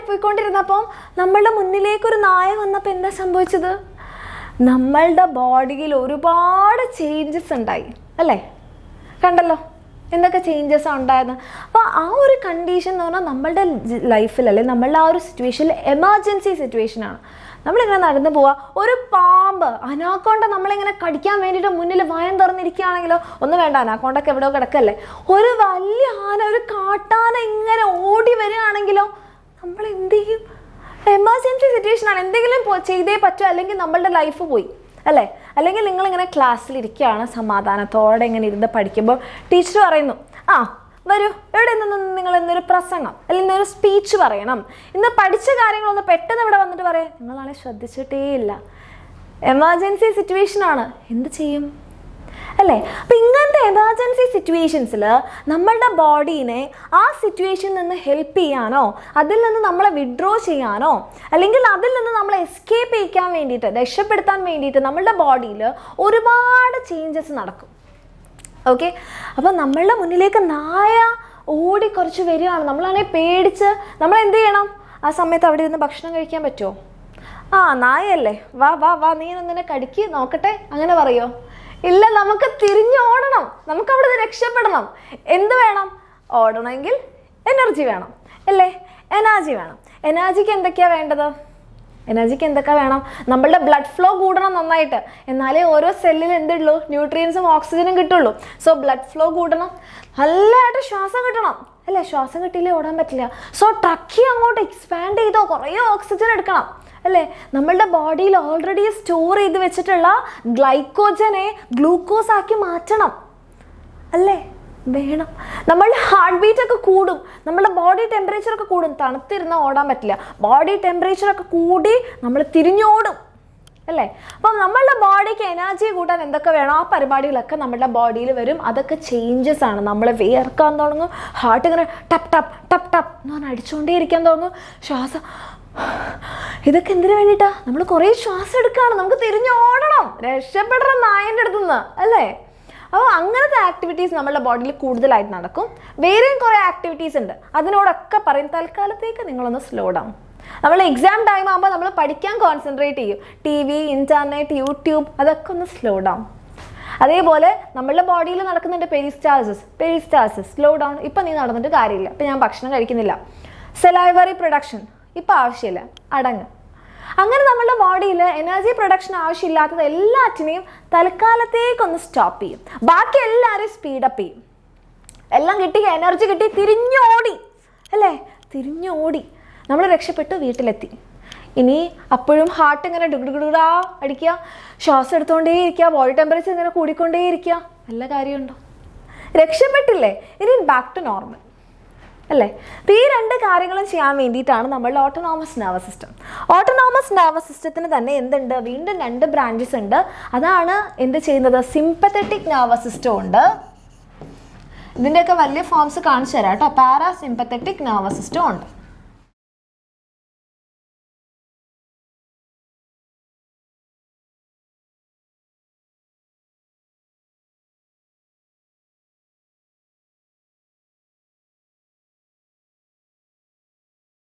പോയിക്കൊണ്ടിരുന്നപ്പം നമ്മളുടെ മുന്നിലേക്കൊരു നായ വന്നപ്പോൾ എന്താ സംഭവിച്ചത്? നമ്മളുടെ ബോഡിയിൽ ഒരുപാട് ചേഞ്ചസ് ഉണ്ടായി അല്ലേ? കണ്ടല്ലോ എന്തൊക്കെ ചേഞ്ചസ് ഉണ്ടായിരുന്നു. അപ്പോൾ ആ ഒരു കണ്ടീഷൻ എന്ന് പറഞ്ഞാൽ നമ്മളുടെ ലൈഫിൽ അല്ലെങ്കിൽ നമ്മളുടെ ആ ഒരു സിറ്റുവേഷനിൽ എമർജൻസി സിറ്റുവേഷനാണ്. നമ്മളിങ്ങനെ നടന്നു പോവുക, ഒരു പാമ്പ് അനാക്കോണ്ട നമ്മളിങ്ങനെ കടിക്കാൻ വേണ്ടിയിട്ട് മുന്നിൽ വായം തുറന്നിരിക്കുകയാണെങ്കിലോ, ഒന്നും വേണ്ട, അനാക്കോണ്ടൊക്കെ എവിടെയോ കിടക്കല്ലേ, ഒരു വലിയ ആന, ഒരു കാട്ടാന ഇങ്ങനെ ഓടി വരികയാണെങ്കിലോ നമ്മൾ എന്ത് ചെയ്യും? എമർജൻസി സിറ്റുവേഷനാണ്, എന്തെങ്കിലും ചെയ്തേ പറ്റൂ, അല്ലെങ്കിൽ നമ്മളുടെ ലൈഫ് പോയി അല്ലേ? അല്ലെങ്കിൽ നിങ്ങളിങ്ങനെ ക്ലാസ്സിലിരിക്കുകയാണ്, സമാധാനത്തോടെ ഇങ്ങനെ ഇരുന്ന് പഠിക്കുമ്പോൾ ടീച്ചർ പറയുന്നു, ആ വരൂ, എവിടെ നിന്ന് നിങ്ങൾ ഇന്നൊരു പ്രസംഗം അല്ലെങ്കിൽ ഇന്നൊരു സ്പീച്ച് പറയണം, ഇന്ന് പഠിച്ച കാര്യങ്ങളൊന്ന് പെട്ടെന്ന് ഇവിടെ വന്നിട്ട് പറയാം, നിങ്ങളാണെ ശ്രദ്ധിച്ചിട്ടേ ഇല്ല, എമർജൻസി സിറ്റുവേഷനാണ്, എന്ത് ചെയ്യും അല്ലേ? അപ്പം ഇങ്ങനത്തെ എമർജൻസി സിറ്റുവേഷൻസിൽ നമ്മളുടെ ബോഡീനെ ആ സിറ്റുവേഷനിൽ നിന്ന് ഹെൽപ്പ് ചെയ്യാനോ അതിൽ നിന്ന് നമ്മളെ വിഡ്രോ ചെയ്യാനോ അല്ലെങ്കിൽ അതിൽ നിന്ന് നമ്മളെ എസ്കേപ്പ് ചെയ്യിക്കാൻ വേണ്ടിയിട്ട്, രക്ഷപ്പെടുത്താൻ വേണ്ടിയിട്ട് നമ്മളുടെ ബോഡിയിൽ ഒരുപാട് ചേഞ്ചസ് നടക്കും. ഓക്കെ, അപ്പോൾ നമ്മളുടെ മുന്നിലേക്ക് നായ ഓടി കുറച്ച് വരികയാണ്, നമ്മളാണെങ്കിൽ പേടിച്ച് നമ്മൾ എന്ത് ചെയ്യണം? ആ സമയത്ത് അവിടെ ഇരുന്ന് ഭക്ഷണം കഴിക്കാൻ പറ്റുമോ? ആ നായല്ലേ, വാ വാ വാ, നീ ഒന്നിനെ കടിക്ക് നോക്കട്ടെ, അങ്ങനെ പറയോ? ഇല്ല, നമുക്ക് തിരിഞ്ഞോടണം, നമുക്ക് അവിടെ നിന്ന് രക്ഷപ്പെടണം. എന്ത് വേണം? ഓടണമെങ്കിൽ എനർജി വേണം അല്ലേ? എനർജി വേണം. എനർജിക്ക് എന്തൊക്കെയാണ് വേണ്ടത്? എനർജിക്ക് എന്തൊക്കെ വേണം? നമ്മളുടെ ബ്ലഡ് ഫ്ലോ കൂടണം നന്നായിട്ട്, എന്നാലേ ഓരോ സെല്ലിൽ എന്തുള്ളൂ? ന്യൂട്രിയൻസും ഓക്സിജനും കിട്ടുള്ളൂ. സോ ബ്ലഡ് ഫ്ലോ കൂടണം, നല്ലതായിട്ട് ശ്വാസം കിട്ടണം അല്ലേ? ശ്വാസം കിട്ടിയില്ലേ ഓടാൻ പറ്റില്ല. സോ ട്രക്കി അങ്ങോട്ട് എക്സ്പാൻഡ് ചെയ്തോ, കുറേ ഓക്സിജൻ എടുക്കണം അല്ലേ? നമ്മളുടെ ബോഡിയിൽ ഓൾറെഡി സ്റ്റോർ ചെയ്ത് വെച്ചിട്ടുള്ള ഗ്ലൈക്കോജനെ ഗ്ലൂക്കോസ് ആക്കി മാറ്റണം അല്ലേ? വേണം. നമ്മളുടെ ഹാർട്ട് ബീറ്റ് ഒക്കെ കൂടും, നമ്മളുടെ ബോഡി ടെമ്പറേച്ചർ ഒക്കെ കൂടും. തണുത്തിരുന്നാൽ ഓടാൻ പറ്റില്ല, ബോഡി ടെമ്പറേച്ചർ ഒക്കെ കൂടി നമ്മൾ തിരിഞ്ഞോടും അല്ലേ? അപ്പം നമ്മളുടെ ബോഡിക്ക് എനർജി കൂട്ടാൻ എന്തൊക്കെ വേണം, ആ പരിപാടികളൊക്കെ നമ്മളുടെ ബോഡിയിൽ വരും. അതൊക്കെ ചേഞ്ചസ് ആണ്. നമ്മൾ വിയർക്കാൻ തുടങ്ങും, ഹാർട്ട് ഇങ്ങനെ ടപ്പ് ടപ്പ് ടപ്പ് ടപ്പ് എന്ന് പറഞ്ഞാൽ അടിച്ചുകൊണ്ടേ ഇരിക്കാൻ തുടങ്ങും, ശ്വാസം. ഇതൊക്കെ എന്തിനു വേണ്ടിയിട്ടാ? നമ്മൾ കുറേ ശ്വാസം എടുക്കുകയാണ്, നമുക്ക് തിരിഞ്ഞോടണം, രക്ഷപ്പെടണം നായൻ്റെ അടുത്തുനിന്ന് അല്ലേ? അപ്പോൾ അങ്ങനത്തെ ആക്ടിവിറ്റീസ് നമ്മളുടെ ബോഡിയിൽ കൂടുതലായിട്ട് നടക്കും. വേറെയും കുറേ ആക്ടിവിറ്റീസ് ഉണ്ട്, അതിനോടൊക്കെ പറയും തൽക്കാലത്തേക്ക് നിങ്ങളൊന്ന് സ്ലോ ഡൗൺ. നമ്മൾ എക്സാം ടൈം ആകുമ്പോൾ നമ്മൾ പഠിക്കാൻ കോൺസെൻട്രേറ്റ് ചെയ്യും, TV, ഇൻ്റർനെറ്റ്, യൂട്യൂബ്, അതൊക്കെ ഒന്ന് സ്ലോ ഡൗൺ. അതേപോലെ നമ്മളുടെ ബോഡിയിൽ നടക്കുന്നുണ്ട് പെരിസ്റ്റാൾസിസ്, സ്ലോ ഡൗൺ. ഇപ്പം നീ നടന്നിട്ട് കാര്യമില്ല, ഇപ്പം ഞാൻ ഭക്ഷണം കഴിക്കുന്നില്ല, സെലൈവറി പ്രൊഡക്ഷൻ ഇപ്പം ആവശ്യമില്ല, അടങ്ങ്. അങ്ങനെ നമ്മളുടെ ബോഡിയിൽ എനർജി പ്രൊഡക്ഷൻ ആവശ്യമില്ലാത്തത് എല്ലാറ്റിനെയും തൽക്കാലത്തേക്കൊന്ന് സ്റ്റോപ്പ് ചെയ്യും. ബാക്കി എല്ലാവരെയും സ്പീഡപ്പ് ചെയ്യും. എല്ലാം കിട്ടി, എനർജി കിട്ടി, തിരിഞ്ഞോടി അല്ലേ? തിരിഞ്ഞോടി നമ്മൾ രക്ഷപ്പെട്ടു, വീട്ടിലെത്തി. ഇനി അപ്പോഴും ഹാർട്ട് ഇങ്ങനെ ഡുഗുഡുഗുഡാ അടിക്കുക, ശ്വാസം എടുത്തുകൊണ്ടേ ഇരിക്കുക, ബോഡി ടെമ്പറേച്ചർ ഇങ്ങനെ കൂടിക്കൊണ്ടേ ഇരിക്കുക, നല്ല കാര്യമുണ്ടോ? രക്ഷപ്പെട്ടില്ലേ? ഇനി ബാക്ക് ടു നോർമൽ അല്ലേ? അപ്പോൾ ഈ രണ്ട് കാര്യങ്ങളും ചെയ്യാൻ വേണ്ടിയിട്ടാണ് നമ്മളുടെ autonomous nervous system. Autonomous nervous സിസ്റ്റത്തിന് തന്നെ എന്തുണ്ട്? വീണ്ടും 2 ബ്രാഞ്ചസ് ഉണ്ട്. അതാണ് എന്ത് ചെയ്യുന്നത്? സിമ്പത്തറ്റിക് നെർവസ് സിസ്റ്റം ഉണ്ട്. ഇതിൻ്റെയൊക്കെ വലിയ ഫോംസ് കാണിച്ചു തരാം കേട്ടോ. പാരാസിമ്പത്തറ്റിക് നെർവസ് സിസ്റ്റം ഉണ്ട്.